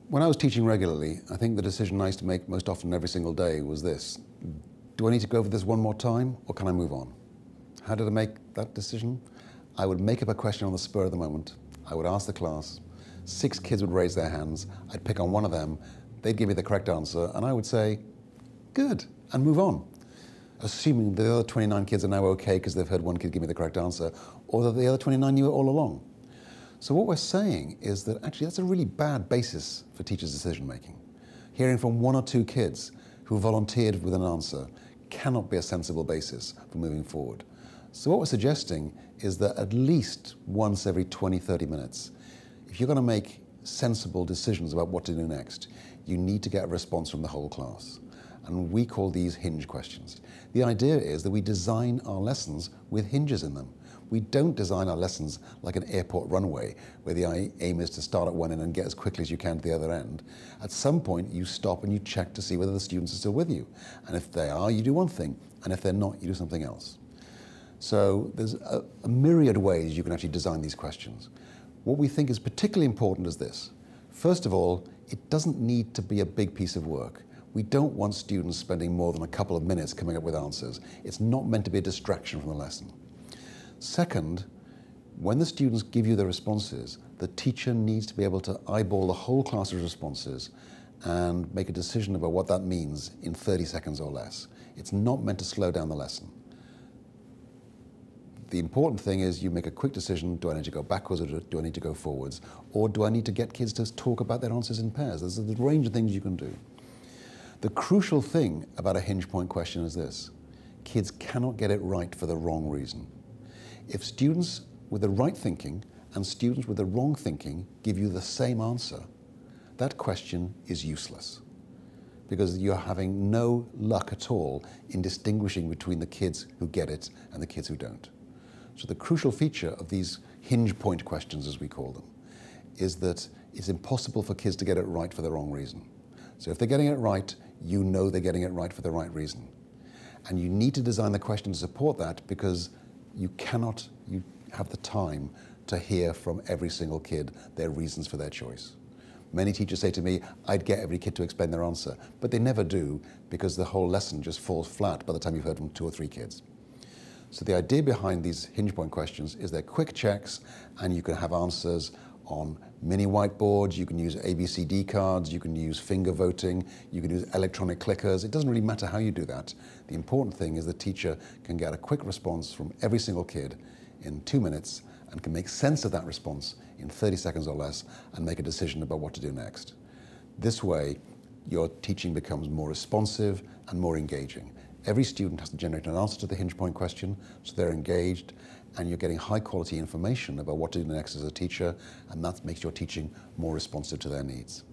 When I was teaching regularly, I think the decision I used to make most often every single day was this: do I need to go over this one more time, or can I move on? How did I make that decision? I would make up a question on the spur of the moment. I would ask the class. 6 kids would raise their hands. I'd pick on one of them. They'd give me the correct answer, and I would say, good, and move on, assuming the other 29 kids are now okay because they've heard one kid give me the correct answer, or that the other 29 knew it all along. So what we're saying is that actually that's a really bad basis for teachers' decision-making. Hearing from 1 or 2 kids who volunteered with an answer cannot be a sensible basis for moving forward. So what we're suggesting is that at least once every 20, 30 minutes, if you're going to make sensible decisions about what to do next, you need to get a response from the whole class. And we call these hinge questions. The idea is that we design our lessons with hinges in them. We don't design our lessons like an airport runway, where the aim is to start at one end and get as quickly as you can to the other end. At some point, you stop and you check to see whether the students are still with you. And if they are, you do one thing. And if they're not, you do something else. So there's a myriad ways you can actually design these questions. What we think is particularly important is this. First of all, it doesn't need to be a big piece of work. We don't want students spending more than a couple of minutes coming up with answers. It's not meant to be a distraction from the lesson. Second, when the students give you the responses, the teacher needs to be able to eyeball the whole class's responses and make a decision about what that means in 30 seconds or less. It's not meant to slow down the lesson. The important thing is you make a quick decision: do I need to go backwards, or do I need to go forwards? Or do I need to get kids to talk about their answers in pairs? There's a range of things you can do. The crucial thing about a hinge point question is this: kids cannot get it right for the wrong reason. If students with the right thinking and students with the wrong thinking give you the same answer, that question is useless, because you're having no luck at all in distinguishing between the kids who get it and the kids who don't. So the crucial feature of these hinge point questions, as we call them, is that it's impossible for kids to get it right for the wrong reason. So if they're getting it right, you know they're getting it right for the right reason. And you need to design the question to support that, because you have the time to hear from every single kid their reasons for their choice. Many teachers say to me, I'd get every kid to explain their answer, but they never do, because the whole lesson just falls flat by the time you've heard from 2 or 3 kids. So the idea behind these hinge point questions is they're quick checks, and you can have answers on mini whiteboards, you can use ABCD cards, you can use finger voting, you can use electronic clickers. It doesn't really matter how you do that. The important thing is the teacher can get a quick response from every single kid in 2 minutes and can make sense of that response in 30 seconds or less and make a decision about what to do next. This way, your teaching becomes more responsive and more engaging. Every student has to generate an answer to the hinge point question, so they're engaged, and you're getting high quality information about what to do next as a teacher, and that makes your teaching more responsive to their needs.